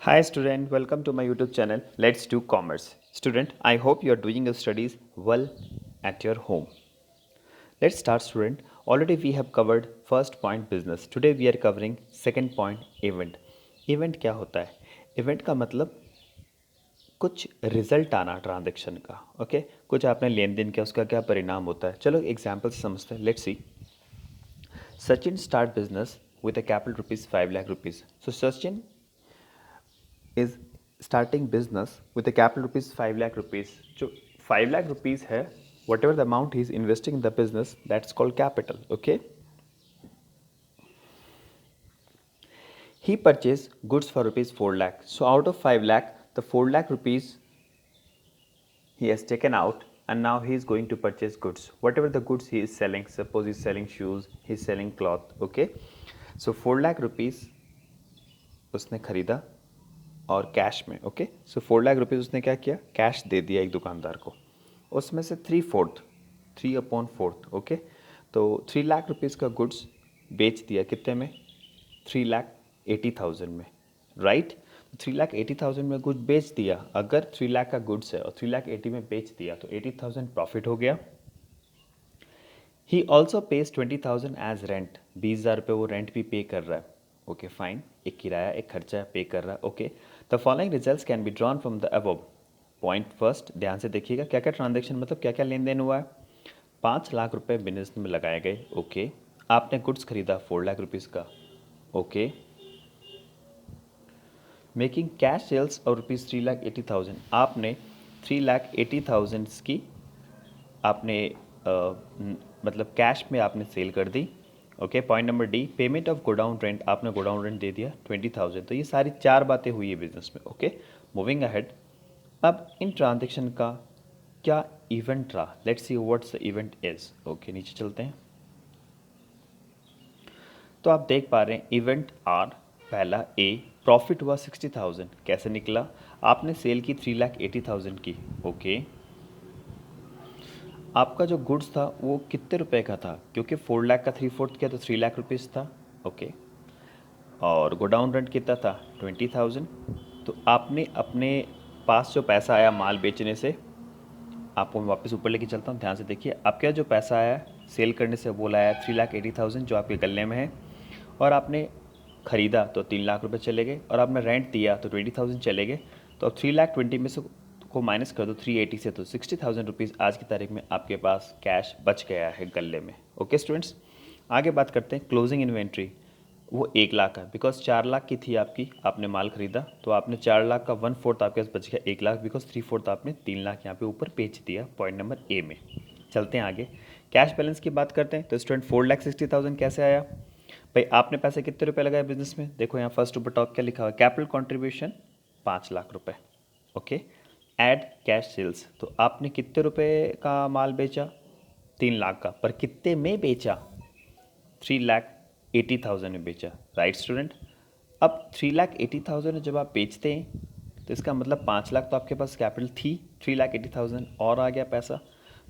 Hi student, welcome to my YouTube channel. Let's do commerce. Student, I hope you are doing your studies well at your home. Let's start student. Already we have covered first point business. Today we are covering second point event. Event क्या होता है? Event का मतलब कुछ result आना transaction का, okay कुछ आपने लेन देन किया उसका क्या परिणाम होता है. चलो एग्जाम्पल से समझते हैं. Let's see. Sachin start business with a capital rupees 5 lakh rupees. So Sachin is starting business with a capital rupees 5 lakh rupees. जो 5 lakh rupees है, whatever the amount he is investing in the business, that's called capital. Okay. He purchased goods for rupees 4 lakh. So out of 5 lakh, the 4 lakh rupees he has taken out, and now he is going to purchase goods. Whatever the goods he is selling, suppose he is selling shoes, he is selling cloth. Okay. So 4 lakh rupees उसने खरीदा और cash में. Okay. सो 4 lakh rupees उसने क्या किया, cash दे दिया एक दुकानदार को. उसमें से 3/4 ओके. तो 3 लाख रुपीज़ का गुड्स बेच दिया कितने में, 3,80,000 में, राइट. 3,80,000 में गुड्स बेच दिया. अगर 3 लाख का गुड्स है और 3,80,000 में बेच दिया तो 80,000 प्रॉफिट हो गया. He also pays 20,000 as rent. 20,000 रुपये वो रेंट भी पे कर रहा है. Okay fine. एक किराया एक खर्चा पे कर रहा है. Okay. The following results can be drawn from the above. Point first, ध्यान से देखिएगा क्या क्या ट्रांजेक्शन मतलब क्या क्या लेन देन हुआ है. 5 लाख रुपए बिजनेस में लगाए गए. ओके. आपने गुड्स खरीदा 4 लाख रुपीज़ का. ओके. मेकिंग कैश सेल्स और रुपीज़ 3,80,000. आपने 3,80,000 की आपने मतलब कैश में आपने सेल कर दी. Okay. Point number D, payment of godown rent. आपने गोडाउन रेंट दे दिया 20,000. तो ये सारी 4 बातें हुई है बिजनेस में. ओके. Moving ahead. अब इन ट्रांजेक्शन का क्या इवेंट रहा, let's see what's the event is. Okay. नीचे चलते हैं. तो आप देख पा रहे हैं इवेंट आर. पहला ए, प्रॉफिट हुआ 60,000. कैसे निकला, आपने सेल की 3,80,000 की. ओके. आपका जो गुड्स था वो कितने रुपए का था, क्योंकि 4 लाख का 3/4 किया तो 3 लाख रुपीज़ था. ओके. और गोडाउन रेंट कितना था, 20,000. तो आपने अपने पास जो पैसा आया माल बेचने से, आपको मैं वापस ऊपर लेके चलता हूँ, ध्यान से देखिए. आपका जो पैसा आया सेल करने से वो लाया 3,80,000 जो आपके गले में है. और आपने ख़रीदा तो 3 लाख रुपए चले गए, और आपने रेंट दिया तो 20,000 चले गए. तो अब 3,20,000 में से को माइनस कर दो 380 से, तो 60,000 रुपीज़ आज की तारीख में आपके पास कैश बच गया है गले में. Okay students. आगे बात करते हैं क्लोजिंग इन्वेंट्री. वो 1 लाख है, बिकॉज 4 लाख की थी आपकी, आपने माल खरीदा तो आपने 4 लाख का 1/4 आपके पास बच गया 1 लाख, बिकॉज 3/4 आपने 3 लाख यहाँ पे ऊपर बेच दिया. पॉइंट नंबर ए में. चलते हैं आगे. कैश बैलेंस की बात करते हैं. तो स्टूडेंट 4,60,000 कैसे आया भाई, आपने पैसे कितने रुपए लगाए बिजनेस में. देखो यहाँ फर्स्ट ऊपर टॉप क्या लिखा हुआ है, कैपिटल कॉन्ट्रीब्यूशन 5 लाख रुपए. ओके. Add cash sales. तो आपने कितने रुपए का माल बेचा, 3 लाख का, पर कितने में बेचा, 3,80,000 में बेचा. Right student. अब 3,80,000 जब आप बेचते हैं तो इसका मतलब 5 लाख तो आपके पास कैपिटल थी, 3,80,000 और आ गया पैसा.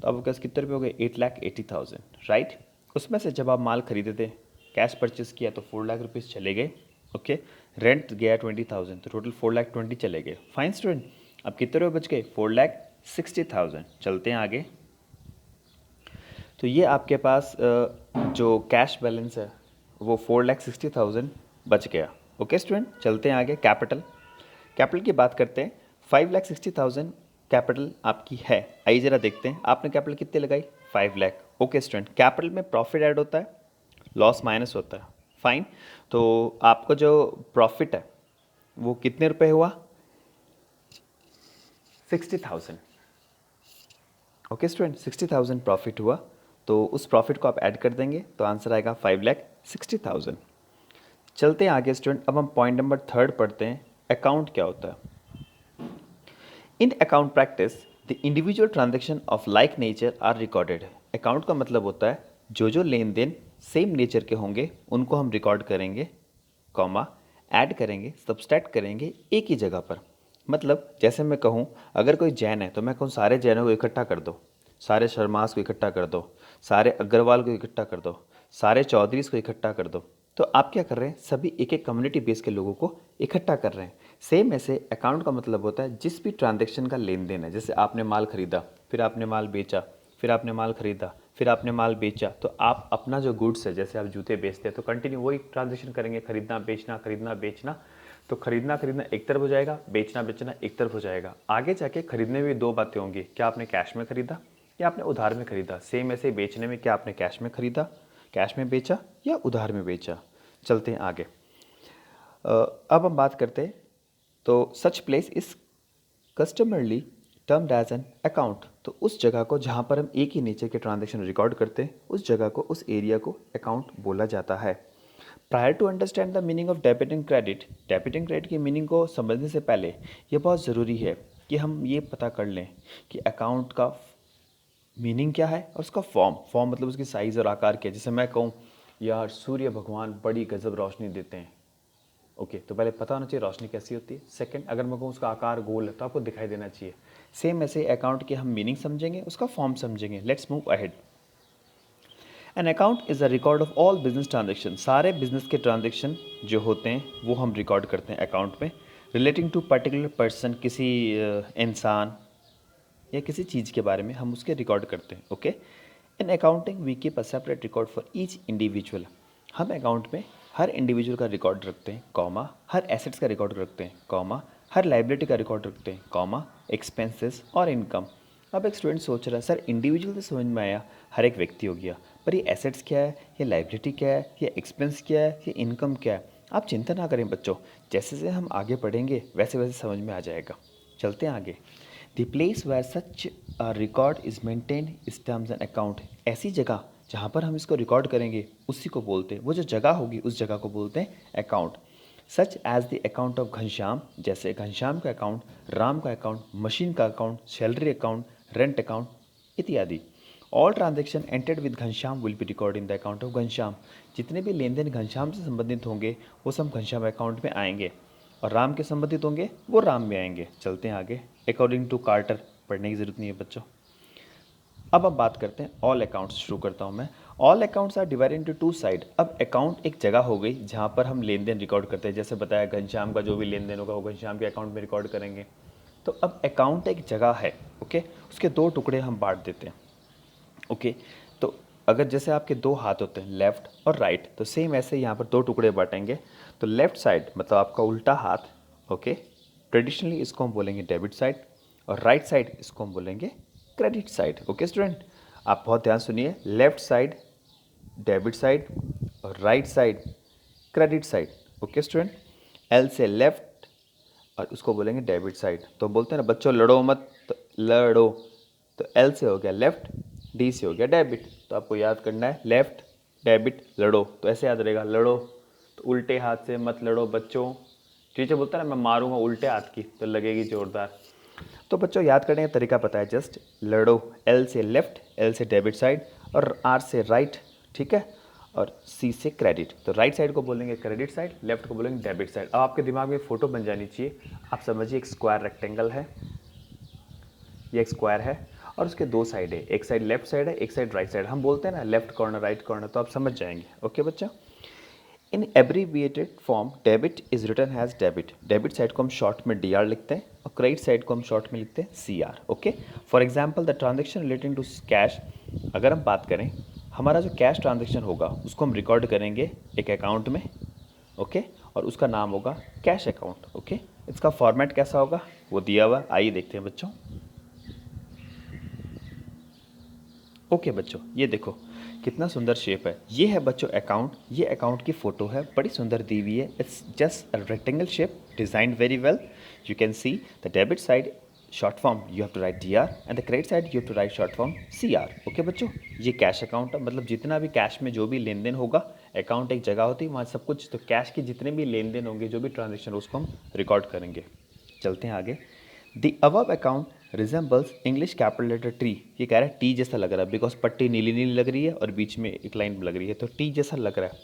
तो आपके पास कितने रुपए हो गए, 8,80,000. राइट. उसमें से जब आप माल खरीदे थे, कैश परचेस किया तो 4 लाख रुपीज़ चले गए. ओके. रेंट गया 20,000, तो टोटल 4,20,000 चले गए. Fine student. अब कितने रुपये बच गए, 4,60,000. चलते हैं आगे. तो ये आपके पास जो कैश बैलेंस है वो 4,60,000 बच गया. Okay student. चलते हैं आगे. कैपिटल. कैपिटल की बात करते हैं. 5,60,000 कैपिटल आपकी है. आइए ज़रा देखते हैं आपने कैपिटल कितने लगाई, 5 लाख. Okay student. कैपिटल में प्रॉफिट ऐड होता है, लॉस माइनस होता है. फाइन. तो आपका जो प्रॉफिट है वो कितने रुपए हुआ, 60,000. Okay student. 60,000 प्रॉफिट हुआ. तो उस प्रॉफिट को आप ऐड कर देंगे तो आंसर आएगा 5,60,000. चलते हैं आगे स्टूडेंट. अब हम पॉइंट नंबर 3 पढ़ते हैं. अकाउंट क्या होता है. In account practice the individual transaction of like nature are recorded. Account का मतलब होता है जो लेन देन सेम नेचर के होंगे उनको हम रिकॉर्ड करेंगे, कॉमा ऐड करेंगे, सब्सट्रैक्ट करेंगे एक ही जगह पर. मतलब जैसे मैं कहूँ अगर कोई जैन है तो मैं कहूँ सारे जैनों को इकट्ठा कर दो, सारे शर्मास को इकट्ठा कर दो, सारे अग्रवाल को इकट्ठा कर दो, सारे चौधरीस को इकट्ठा कर दो. तो आप क्या कर रहे हैं, सभी एक एक कम्युनिटी बेस के लोगों को इकट्ठा कर रहे हैं। सेम ऐसे अकाउंट का मतलब होता है जिस भी ट्रांजैक्शन का लेन देन है, जैसे आपने माल खरीदा, फिर आपने माल बेचा, फिर आपने माल खरीदा, फिर आपने माल बेचा, तो आप अपना जो गुड्स है, जैसे आप जूते बेचते हैं तो कंटिन्यू वही ट्रांजैक्शन करेंगे, खरीदना बेचना खरीदना बेचना। तो खरीदना खरीदना एक तरफ हो जाएगा, बेचना बेचना एक तरफ हो जाएगा। आगे जाके खरीदने में भी दो बातें होंगी, क्या आपने कैश में खरीदा या आपने उधार में खरीदा। सेम ऐसे बेचने में क्या आपने कैश में खरीदा, कैश में बेचा या उधार में बेचा। चलते हैं आगे। अब हम बात करते हैं, तो such place is customarily termed as an account. तो उस जगह को जहाँ पर हम एक ही नेचर के ट्रांजेक्शन रिकॉर्ड करते हैं, उस जगह को, उस एरिया को अकाउंट बोला जाता है। Prior to understand the meaning of debit and credit की मीनिंग को समझने से पहले ये बहुत ज़रूरी है कि हम ये पता कर लें कि अकाउंट का मीनिंग क्या है और उसका फॉर्म मतलब उसकी साइज़ और आकार क्या है। जैसे मैं कहूँ यार सूर्य भगवान बड़ी गजब रोशनी देते हैं, ओके, तो पहले पता होना चाहिए रोशनी कैसी होती है। सेकंड, अगर मैं कहूँ उसका आकार गोल है तो आपको दिखाई देना चाहिए। सेम ऐसे अकाउंट के हम मीनिंग समझेंगे, उसका फॉर्म समझेंगे। Let's move ahead. An account is a record of all business transaction. सारे बिजनेस के ट्रांजेक्शन जो होते हैं वो हम रिकॉर्ड करते हैं अकाउंट में, रिलेटिंग टू पर्टिकुलर पर्सन, किसी इंसान या किसी चीज़ के बारे में हम उसके रिकॉर्ड करते हैं। Okay, in accounting we keep a separate record for each individual. हम अकाउंट में हर इंडिविजुअल का रिकॉर्ड रखते हैं, कॉमा, हर एसेट्स का रिकॉर्ड रखते हैं, कॉमा, हर लाइबिलिटी का रिकॉर्ड रखते हैं, कॉमा, एक्सपेंसेस और इनकम। अब एक स्टूडेंट सोच रहा है सर इंडिविजुअल तो समझ में आया, हर एक व्यक्ति हो गया, पर ये एसेट्स क्या है, ये लाइबिलिटी क्या है, ये एक्सपेंस क्या है, ये इनकम क्या है। आप चिंता ना करें बच्चों, जैसे जैसे हम आगे पढ़ेंगे वैसे वैसे समझ में आ जाएगा। चलते हैं आगे। The place where such record is maintained is terms and account. ऐसी जगह जहाँ पर हम इसको रिकॉर्ड करेंगे उसी को बोलते हैं, वो जो जगह होगी उस जगह को बोलते हैं account. Such as the account of Ghanshyam, जैसे घनश्याम का अकाउंट, राम का अकाउंट, मशीन का account, salary account, rent account इत्यादि। All transaction entered with Ghanshyam will be record in the account of Ghanshyam. जितने भी लेन देन घनश्याम से संबंधित होंगे वो सब घनश्याम अकाउंट में आएंगे, और राम के संबंधित होंगे वो राम में आएंगे। चलते हैं आगे। अकॉर्डिंग टू कार्टर, पढ़ने की ज़रूरत नहीं है बच्चों। अब हम बात करते हैं ऑल अकाउंट्स। शुरू करता हूँ मैं। All accounts are divided into two side. अब अकाउंट एक जगह हो गई जहाँ पर हम लेन देन रिकॉर्ड करते हैं, जैसे बताया घनश्याम का जो भी लेन देन होगा वो घनश्याम के अकाउंट में रिकॉर्ड करेंगे। तो अब अकाउंट एक जगह है, ओके, उसके दो टुकड़े हम बांट देते हैं। ओके, तो अगर जैसे आपके दो हाथ होते हैं लेफ्ट और राइट, तो सेम ऐसे यहाँ पर दो टुकड़े बांटेंगे। तो लेफ्ट साइड मतलब आपका उल्टा हाथ, ओके, ट्रेडिशनली इसको हम बोलेंगे डेबिट साइड, और राइट साइड इसको हम बोलेंगे क्रेडिट साइड। ओके स्टूडेंट, आप बहुत ध्यान सुनिए। लेफ्ट साइड डेबिट साइड और right side credit side. Okay student, L से लेफ्ट और उसको बोलेंगे डेबिट साइड। तो बोलते हैं ना बच्चों लड़ो मत, तो लड़ो, तो एल से हो गया लेफ्ट, डी से हो गया डेबिट। तो आपको याद करना है लेफ्ट डेबिट लड़ो, तो ऐसे याद रहेगा लड़ो। तो उल्टे हाथ से मत लड़ो बच्चों। टीचर बोलता है ना मैं मारूंगा उल्टे हाथ की तो लगेगी जोरदार। तो बच्चों याद करने का तरीका पता है, जस्ट लड़ो, एल से लेफ्ट, एल से डेबिट साइड और आर से राइट, ठीक है, और सी से क्रेडिट। तो राइट साइड को बोलेंगे क्रेडिट साइड, लेफ्ट को बोलेंगे डेबिट साइड। अब आपके दिमाग में फोटो बन जानी चाहिए। आप समझिए एक स्क्वायर रेक्टेंगल है, ये एक स्क्वायर है और उसके दो साइड है, एक साइड लेफ्ट साइड है, एक साइड राइट साइड। हम बोलते हैं ना लेफ्ट कॉर्नर राइट कॉर्नर, तो आप समझ जाएंगे। ओके बच्चा, in abbreviated form debit is written as debit. Debit side को हम शॉर्ट में डी आर लिखते हैं और क्रेडिट साइड को हम शॉर्ट में लिखते हैं C R. Okay, for example the transaction relating to cash. अगर हम बात करें, हमारा जो कैश ट्रांजेक्शन होगा उसको हम रिकॉर्ड करेंगे एक अकाउंट में, ओके, और उसका नाम होगा कैश अकाउंट। ओके, इसका फॉर्मेट कैसा होगा वो दिया हुआ, आइए देखते हैं बच्चों। ओके बच्चों, ये देखो कितना सुंदर शेप है। ये है बच्चों अकाउंट, ये अकाउंट की फ़ोटो है, बड़ी सुंदर दी हुई है। It's just a rectangle shape designed very well. You can see the debit side short form you have to write D R and the credit side you have to write short form C R. Okay बच्चों, ये cash account है, मतलब जितना भी cash में जो भी लेन then होगा, अकाउंट एक जगह होती है वहाँ सब कुछ, तो कैश के जितने भी लेन देन होंगे, जो भी ट्रांजेक्शन उसको हम रिकॉर्ड करेंगे। चलते हैं आगे। The above account resembles English capital letter T. ये कह रहा है टी जैसा लग रहा है, बिकॉज पट्टी नीली नीली लग रही है और बीच में एक लाइन लग रही है, तो टी जैसा लग रहा है।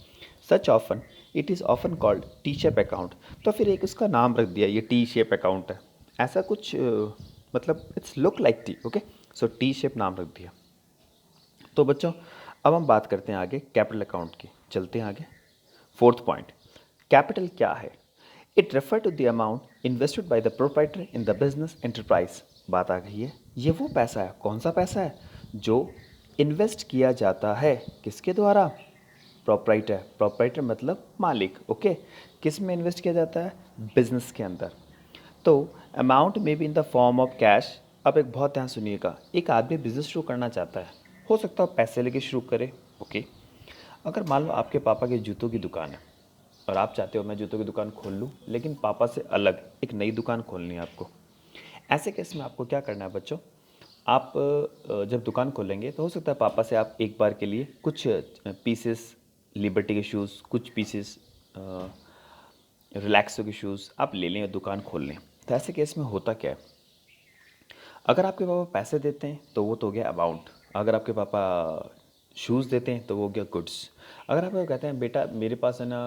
Such often it is often called T shape account. तो फिर एक उसका नाम रख दिया, ये टी शेप अकाउंट है, ऐसा कुछ मतलब it's look like T. Okay, so T shape नाम रख दिया। तो बच्चों अब हम बात करते हैं आगे कैपिटल अकाउंट की। चलते हैं आगे। फोर्थ पॉइंट, कैपिटल क्या है? It refer to the amount invested by the proprietor in the business enterprise. बात आ गई है, ये वो पैसा है, कौन सा पैसा है जो इन्वेस्ट किया जाता है, किसके द्वारा? प्रोप्राइटर। प्रोप्राइटर मतलब मालिक, ओके। किस में इन्वेस्ट किया जाता है? बिजनेस के अंदर। तो अमाउंट में be in the form of cash. अब एक बहुत ध्यान सुनिएगा, एक आदमी बिजनेस शुरू करना चाहता है, हो सकता है पैसे लेके शुरू करे, ओके। अगर मान लो आपके पापा की जूतों की दुकान है और आप चाहते हो मैं जूतों की दुकान खोल लूँ, लेकिन पापा से अलग एक नई दुकान खोलनी है आपको। ऐसे केस में आपको क्या करना है बच्चों? आप जब दुकान खोलेंगे तो हो सकता है पापा से आप एक बार के लिए कुछ पीसेस लिबर्टी के शूज़, कुछ पीसेस रिलैक्सो के शूज़ आप ले लें और दुकान खोल लें। तो ऐसे केस में होता क्या है, अगर आपके पापा पैसे देते हैं तो वो तो हो गया अमाउंट, अगर आपके पापा शूज़ देते हैं तो वो हो गया गुड्स। अगर आप कहते हैं बेटा मेरे पास है ना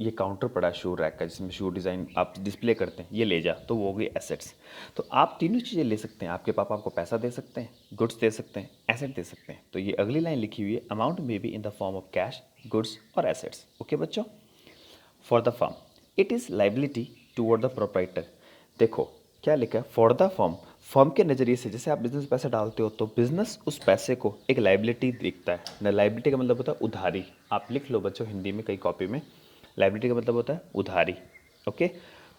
ये काउंटर पड़ा है शू रैक का जिसमें शू डिज़ाइन आप डिस्प्ले करते हैं, ये ले जा, तो वो हो गई एसेट्स। तो आप तीनों चीज़ें ले सकते हैं, आपके पापा आपको पैसा दे सकते हैं, गुड्स दे सकते हैं, एसेट दे सकते हैं। तो ये अगली लाइन लिखी हुई है, amount may be in the form of cash, goods और एसेट्स, ओके बच्चों। For the firm it is liability toward the proprietor. देखो क्या लिखा है, फॉर द फर्म के नज़रिए से जैसे आप बिजनेस में पैसे डालते हो तो बिजनेस उस पैसे को एक लाइबिलिटी देखता है ना। लाइबिलिटी का मतलब होता है उधारी, आप लिख लो बच्चों हिंदी में कई कॉपी में, लाइबिलिटी का मतलब होता है उधारी, ओके।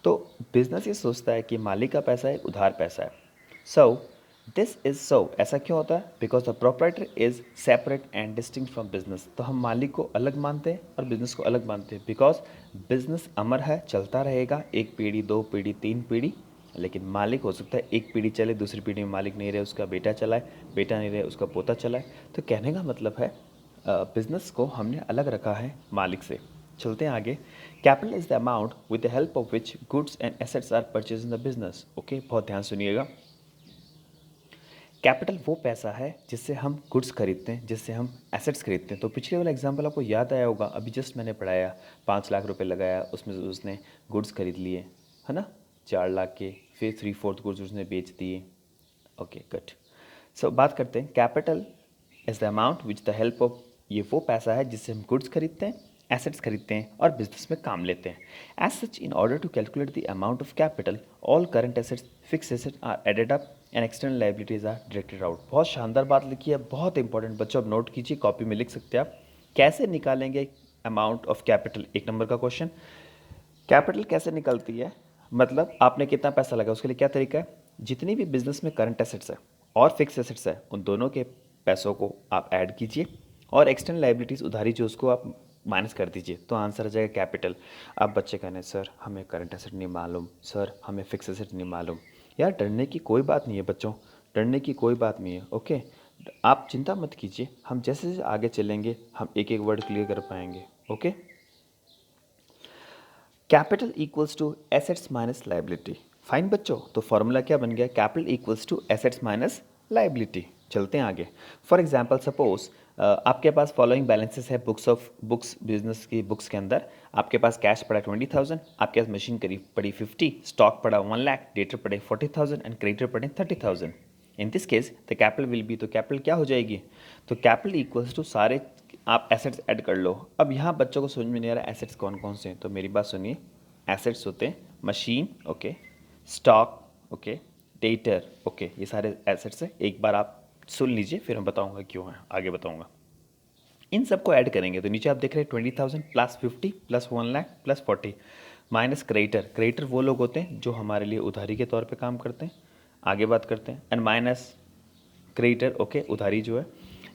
तो बिजनेस ये सोचता है कि मालिक का पैसा एक उधार पैसा है। सो दिस इज सो, ऐसा क्यों होता है? Because the proprietor is separate and distinct from business. तो हम मालिक को अलग मानते हैं और बिजनेस को अलग मानते हैं, बिकॉज बिजनेस अमर है, चलता रहेगा, एक पीढ़ी, दो पीढ़ी, तीन पीढ़ी, लेकिन मालिक हो सकता है एक पीढ़ी चले, दूसरी पीढ़ी में मालिक नहीं रहे, उसका बेटा चलाए, बेटा नहीं रहे, उसका पोता चलाए। तो कहने का मतलब है बिजनेस को हमने अलग रखा है मालिक से। चलते हैं आगे। Capital is the amount with the help of which goods and assets are purchase in the business, okay. बहुत ध्यान सुनिएगा, कैपिटल वो पैसा है जिससे हम गुड्स खरीदते हैं, जिससे हम एसेट्स खरीदते हैं। तो पिछले वाला एग्जांपल आपको याद आया होगा, अभी जस्ट मैंने पढ़ाया, 5 लाख रुपए लगाया, उसमें से उसने गुड्स खरीद लिए, है ना, 4 लाख के, फिर 3/4 गुड्स उसने बेच दिए, ओके गुड। सो बात करते हैं, capital is the amount which the help of, ये वो पैसा है जिससे हम गुड्स खरीदते हैं, एसेट्स खरीदते हैं और बिजनेस में काम लेते हैं। As such in order to calculate the amount of capital all current assets fixed assets are added up and external liabilities are directed out. बहुत शानदार बात लिखी है, बहुत इंपॉर्टेंट बच्चों, अब नोट कीजिए, कॉपी में लिख सकते हैं आप। कैसे निकालेंगे अमाउंट ऑफ कैपिटल, 1 नंबर का क्वेश्चन। कैपिटल कैसे निकलती है, मतलब आपने कितना पैसा लगा, उसके लिए क्या तरीका है, जितनी भी बिजनेस में करंट एसेट्स है और फिक्स एसेट्स है उन दोनों के पैसों को आप ऐड कीजिए और एक्सटर्नल लाइबिलिटीज़ उधारी जो उसको आप माइनस कर दीजिए, तो आंसर आ जाएगा कैपिटल। अब बच्चे कहने सर हमें करंट एसेट नहीं मालूम, सर हमें फिक्स एसेट नहीं मालूम। यार डरने की कोई बात नहीं है बच्चों, डरने की कोई बात नहीं है, ओके। आप चिंता मत कीजिए, हम जैसे जैसे आगे चलेंगे हम एक एक वर्ड क्लियर कर पाएंगे, okay. Capital equals to assets minus liability. Fine बच्चों, तो फॉर्मूला क्या बन गया, capital equals to assets minus liability. चलते हैं आगे। फॉर एग्जांपल सपोज आपके पास फॉलोइंग बैलेंसेस है बुक्स बिजनेस की बुक्स के अंदर। आपके पास कैश पड़ा 20,000, आपके पास मशीन करीब पड़ी 50, स्टॉक पड़ा 1 लाख, डेटर पड़े 40,000 एंड क्रेडिटर पड़े 30,000। In this case the capital will be, तो कैपिटल क्या हो जाएगी, तो कैपिटल इक्वल्स टू सारे आप एसेट्स ऐड कर लो। अब यहाँ बच्चों को समझ में नहीं आ रहा एसेट्स कौन कौन से हैं, तो मेरी बात सुनिए। एसेट्स होते हैं machine, okay, stock, okay, debtor, okay, ये सारे एसेट्स हैं। एक बार आप सुन लीजिए फिर मैं बताऊंगा क्यों है, आगे बताऊंगा। इन सबको ऐड करेंगे तो नीचे आप देख रहे हैं 20,000 plus 50 plus 1 lakh plus 40 minus creditor. Creditor वो लोग होते हैं जो हमारे लिए उधारी के तौर पे काम करते हैं, आगे बात करते हैं, एंड माइनस क्रेडिटर, ओके, उधारी जो है,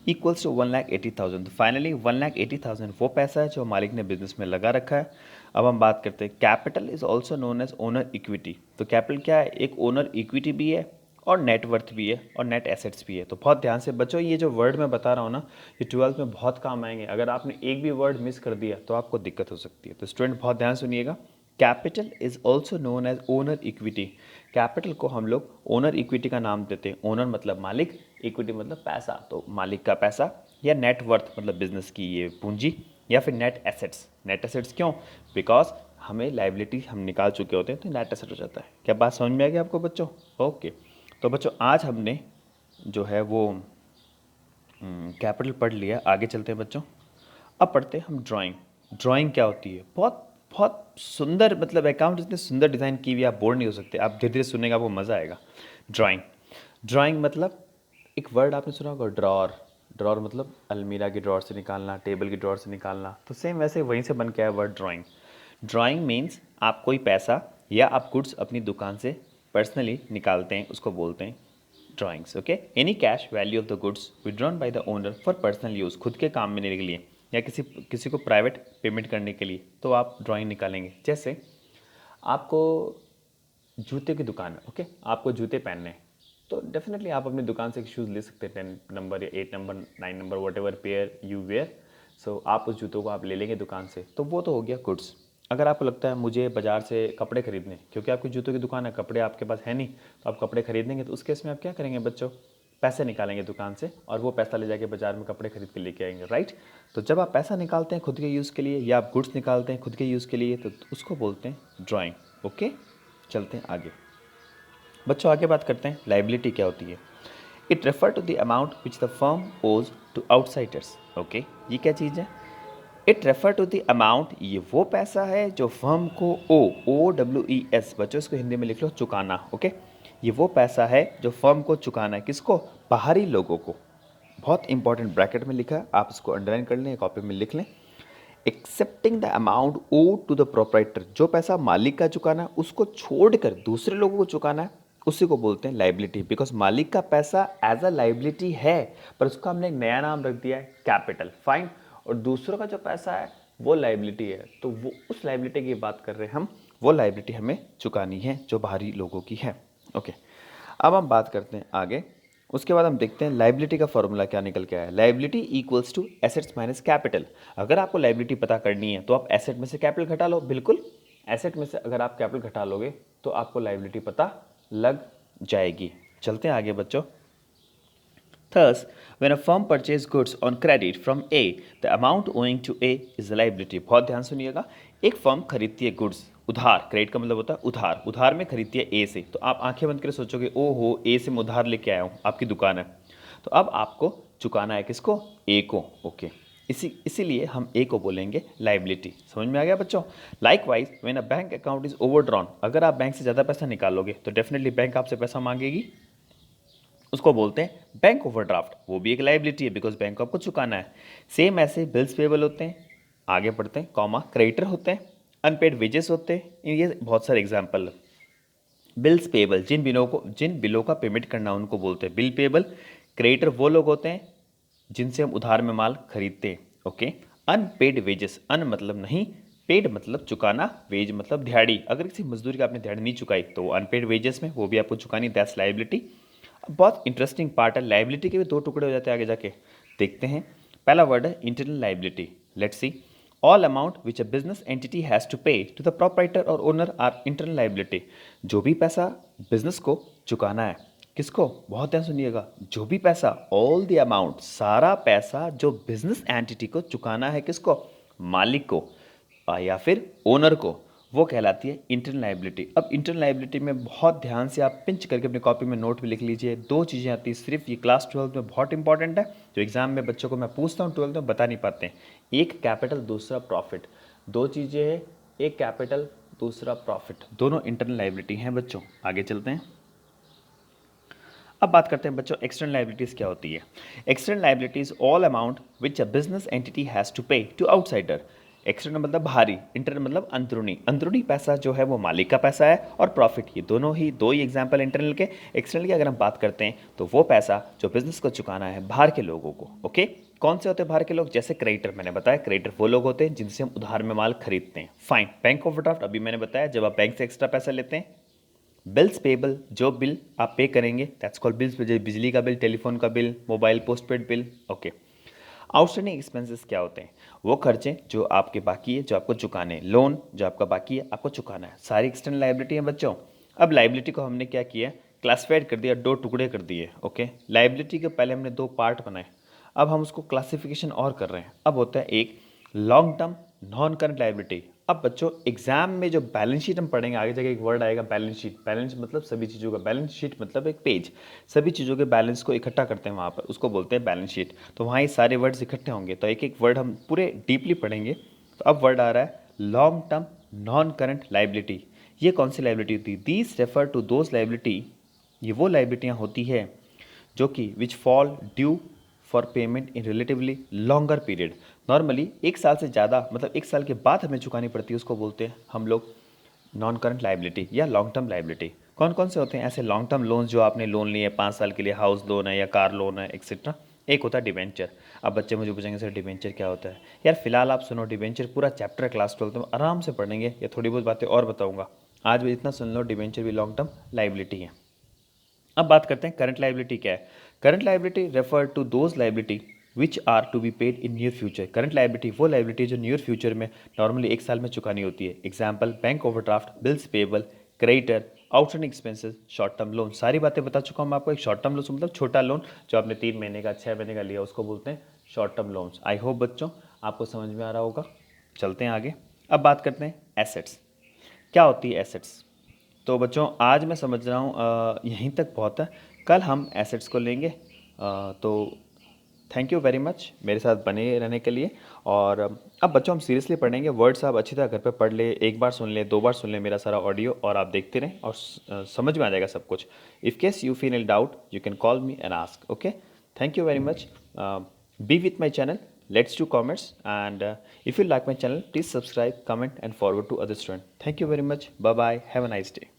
इक्वल्स टू 1,80,000। तो फाइनली 1,80,000 वो पैसा है जो मालिक ने बिजनेस में लगा रखा है। अब हम बात करते हैं, capital is also known as owner equity. तो कैपिटल क्या है, एक ओनर इक्विटी भी है और नेट वर्थ भी है और नेट एसेट्स भी है। तो बहुत ध्यान से बच्चों, ये जो वर्ड मैं बता रहा हूँ ना, ये 12th में बहुत काम आएंगे। अगर आपने एक भी वर्ड मिस कर दिया तो आपको दिक्कत हो सकती है। तो स्टूडेंट बहुत ध्यान सुनिएगा, capital is also known as owner equity. Capital को हम लोग ओनर इक्विटी का नाम देते हैं। ओनर मतलब मालिक, इक्विटी मतलब पैसा, तो मालिक का पैसा, या नेट वर्थ मतलब बिजनेस की ये पूंजी, या फिर नेट एसेट्स। नेट एसेट्स क्यों, बिकॉज हमें लाइबिलिटी हम निकाल चुके होते हैं तो नेट एसेट हो जाता है। क्या बात समझ में आ गई आपको बच्चों? ओके। तो बच्चों आज हमने जो है वो कैपिटल पढ़ लिया, आगे चलते हैं बच्चों। अब पढ़ते हैं हम ड्राइंग। ड्राइंग क्या होती है? बहुत बहुत सुंदर, मतलब अकाउंट इतने सुंदर डिज़ाइन की हुई, आप बोर नहीं हो सकते, आप धीरे धीरे सुनेंगे आपको मज़ा आएगा। ड्राइंग, ड्राइंग मतलब एक वर्ड आपने सुना होगा, ड्रॉर। ड्रॉर मतलब अलमीरा की ड्रॉर से निकालना, टेबल की ड्रॉर से निकालना, तो सेम वैसे वहीं से बन के आया वर्ड ड्राइंग। ड्राइंग मीन्स आप कोई पैसा या आप गुड्स अपनी दुकान से पर्सनली निकालते हैं, उसको बोलते हैं drawings. Okay, any cash value of the goods withdrawn by the owner for personal use, खुद के काम में लेने के लिए या किसी किसी को प्राइवेट पेमेंट करने के लिए, तो आप ड्राइंग निकालेंगे। जैसे आपको जूते की दुकान है, ओके, आपको जूते पहनने हैं, तो डेफिनेटली आप अपनी दुकान से एक शूज़ ले सकते हैं, 10 नंबर या 8 number 9 number whatever pair you wear. So आप उस जूतों को आप ले लेंगे दुकान से, तो वो तो हो गया गुड्स। अगर आपको लगता है मुझे बाज़ार से कपड़े खरीदने, क्योंकि आपकी जूतों की दुकान है, कपड़े आपके पास है नहीं, तो आप कपड़े खरीदेंगे, तो उस केस में आप क्या करेंगे बच्चों? पैसे निकालेंगे दुकान से और वो पैसा ले जाके बाजार में कपड़े खरीद के लेके आएंगे, राइट? तो जब आप पैसा निकालते हैं खुद के यूज़ के लिए या आप गुड्स निकालते हैं खुद के यूज़ के लिए, तो उसको बोलते हैं ड्राइंग। ओके, चलते हैं आगे। बच्चों आगे बात करते हैं लाइबिलिटी क्या होती है। It refer to the amount which the firm owes to outsiders. Okay, ये क्या चीज़ है? It refer to the amount, ये वो पैसा है जो फर्म को OWES, बच्चों इसको हिंदी में लिख लो, चुकाना। ओके, ये वो पैसा है जो फर्म को चुकाना है, किसको? बाहरी लोगों को। बहुत इंपॉर्टेंट, ब्रैकेट में लिखा है, आप इसको अंडरलाइन कर लें, कॉपी में लिख लें। Excepting the amount owe to the proprietor, जो पैसा मालिक का चुकाना है उसको छोड़कर दूसरे लोगों को चुकाना है, उसी को बोलते हैं लाइबिलिटी। बिकॉज मालिक का पैसा एज अ लाइबिलिटी है, पर उसका हमने एक नया नाम रख दिया है कैपिटल, फाइन। और दूसरों का जो पैसा है वो लाइबिलिटी है, तो वो उस लाइबिलिटी की बात कर रहे हैं हम, वो लाइबिलिटी हमें चुकानी है जो बाहरी लोगों की है। ओके, अब हम बात करते हैं आगे। उसके बाद हम देखते हैं लाइबिलिटी का फॉर्मूला क्या निकल के आया है। Liability equals to assets minus capital. अगर आपको लाइबिलिटी पता करनी है तो आप एसेट में से कैपिटल घटा लो, बिल्कुल। एसेट में से अगर आप कैपिटल घटा लोगे तो आपको लाइबिलिटी पता लग जाएगी। चलते हैं आगे बच्चों। Thus, when a firm purchases goods on credit from A, the amount owing to A is the liability. बहुत ध्यान सुनिएगा, एक फर्म खरीदती है गुड्स उधार, क्रेडिट का मतलब होता है उधार, उधार में खरीदती है ए से, तो आप आंखें बंद करके सोचोगे ओ हो ए से मैं उधार लेके आया हूँ, आपकी दुकान है, तो अब आपको चुकाना है किसको? ए को। ओके, इसीलिए हम ए को बोलेंगे लाइबिलिटी। समझ में आ गया बच्चों? Likewise when a bank account is overdrawn, अगर आप बैंक से ज़्यादा पैसा निकालोगे तो डेफिनेटली बैंक आपसे पैसा मांगेगी, उसको बोलते हैं बैंक ओवरड्राफ्ट, वो भी एक लाइबिलिटी है बिकॉज बैंक को आपको चुकाना है। सेम ऐसे बिल्स पेबल होते हैं, आगे पढ़ते हैं, कॉमा क्रेडिटर होते हैं, अनपेड वेजेस होते हैं, ये बहुत सारे एग्जाम्पल। बिल्स पेबल, जिन बिलों का पेमेंट करना उनको बोलते हैं बिल पेबल। क्रेडिटर वो लोग होते हैं जिनसे हम उधार में माल खरीदते हैं। ओके, अनपेड वेजेस, अन मतलब नहीं, पेड मतलब चुकाना, वेज मतलब दिहाड़ी, अगर किसी मजदूर की आपने दिहाड़ी नहीं चुकाई तो अनपेड वेजेस में वो भी आपको चुकानी, दैट्स लाइबिलिटी। बहुत इंटरेस्टिंग पार्ट है, लाइबिलिटी के भी दो टुकड़े हो जाते हैं आगे जाके, देखते हैं। पहला वर्ड है internal liability, let's see. All amount which a business entity has to pay to the proprietor और ओनर आर इंटरनल लाइबिलिटी। जो भी पैसा बिजनेस को चुकाना है, किसको? बहुत ध्यान सुनिएगा, जो भी पैसा, ऑल द अमाउंट, सारा पैसा जो बिजनेस एंटिटी को चुकाना है, किसको? मालिक को या फिर ओनर को, वो कहलाती है इंटरनल लाइबिलिटी। अब इंटरनल लाइबिलिटी में बहुत ध्यान से आप पिंच करके अपनी कॉपी में नोट भी लिख लीजिए, दो चीज़ें आती हैं सिर्फ, ये क्लास 12 में बहुत इंपॉर्टेंट है, जो एग्जाम में बच्चों को मैं पूछता हूँ 12 में बता नहीं पाते हैं। एक कैपिटल, दूसरा प्रॉफिट, दो चीज़ें हैं, एक कैपिटल दूसरा प्रॉफिट, दोनों इंटरनल लाइबिलिटी हैं बच्चों। आगे चलते हैं, अब बात करते हैं बच्चों एक्सटर्नल लाइबिलिटीज़ क्या होती है। External liabilities all amount which a business entity has to pay to outsider. External मतलब बाहरी, इंटरनल मतलब अंदरूनी। अंदरूनी पैसा जो है वो मालिक का पैसा है, और प्रॉफिट, ये दोनों ही दो ही एग्जाम्पल इंटरनल के। एक्सटर्नल की अगर हम बात करते हैं तो वो पैसा जो बिजनेस को चुकाना है बाहर के लोगों को। ओके, कौन से होते हैं बाहर के लोग? जैसे क्रेडिटर, मैंने बताया क्रेडिटर वो लोग होते हैं जिनसे हम उधार में माल खरीदते हैं, फाइन। बैंक ओवरड्राफ्ट अभी मैंने बताया, जब आप बैंक से एक्स्ट्रा पैसा लेते हैं। बिल्स पेबल, जो बिल आप पे करेंगे, दैट्स कॉल्ड बिल्स, बिजली का बिल, टेलीफोन का bill, mobile postpaid bill. Okay, outstanding expenses क्या होते हैं? वो खर्चे जो आपके बाकी है, जो आपको चुकाने हैं, लोन जो आपका बाकी है आपको चुकाना है, सारी एक्सटर्नल लाइबिलिटी है बच्चों। अब लाइबिलिटी को हमने क्या किया? क्लासिफाइड कर दिया, दो टुकड़े कर दिए। ओके, लाइबिलिटी के पहले हमने दो पार्ट बनाए, अब हम उसको क्लासिफिकेशन और कर रहे हैं। अब होता है एक long term non current liability. अब बच्चों एग्जाम में जो बैलेंस शीट हम पढ़ेंगे, आगे जाके एक वर्ड आएगा बैलेंस शीट। बैलेंस मतलब सभी चीज़ों का, बैलेंस शीट मतलब एक पेज, सभी चीज़ों के बैलेंस को इकट्ठा करते हैं वहाँ पर, उसको बोलते हैं बैलेंस शीट। तो वहाँ ये सारे वर्ड्स इकट्ठे होंगे, तो एक एक वर्ड हम पूरे डीपली पढ़ेंगे, तो अब वर्ड आ रहा है long term non current liability. ये कौन सी लाइबिलिटी होती है? These refer to those liability, ये वो लाइबिलिटियाँ होती है जो कि which fall due for payment in relatively longer period. Normally एक साल से ज़्यादा, मतलब एक साल के बाद हमें चुकानी पड़ती है, उसको बोलते हैं हम लोग नॉन करंट लाइबिलिटी या लॉन्ग टर्म लाइबिलिटी। कौन कौन से होते हैं ऐसे लॉन्ग टर्म लोन्स जो आपने लोन लिए 5 साल के लिए, हाउस लोन है या कार लोन है एक्सेट्रा? एक होता है डिबेंचर। अब बच्चे मुझे पूछेंगे सर डिबेंचर क्या होता है? यार फिलहाल आप सुनो, डिबेंचर पूरा चैप्टर क्लास 12 में आराम से पढ़ेंगे, या थोड़ी बहुत बातें और बताऊंगा। आज भी इतना सुन लो, डिबेंचर भी लॉन्ग टर्म लाइबिलिटी है। अब बात करते हैं करंट लाइबिलिटी क्या है। Current liability refer to those liability which are to be paid in near future. Current liability वो लाइबिलिटी जो नियर फ्यूचर में नॉर्मली एक साल में चुकानी होती है। Example bank overdraft, bills payable, creditor, outstanding expenses, short term loan. सारी बातें बता चुका हूँ मैं आपको। एक शॉर्ट टर्म लोन मतलब छोटा लोन जो आपने 3 महीने का 6 महीने का लिया, उसको बोलते हैं short term loans. I hope बच्चों आपको समझ में आ रहा होगा। चलते हैं आगे। अब बात करते हैं एसेट्स। क्या होती है एसेट्स? तो बच्चों आज मैं समझ रहा हूँ यहीं तक बहुत है, कल हम एसेट्स को लेंगे। तो थैंक यू वेरी मच मेरे साथ बने रहने के लिए। और अब बच्चों हम सीरियसली पढ़ेंगे। वर्ड्स आप अच्छी तरह घर पे पढ़ ले, एक बार सुन ले, 2 बार सुन ले मेरा सारा ऑडियो, और आप देखते रहें और समझ में आ जाएगा सब कुछ। If case you feel any doubt you can call me and ask. Okay, thank you very much. Be with my channel. Let's do comments, and if you like my channel, please subscribe, comment and forward to other students. Thank you very much. Bye bye. Have a nice day.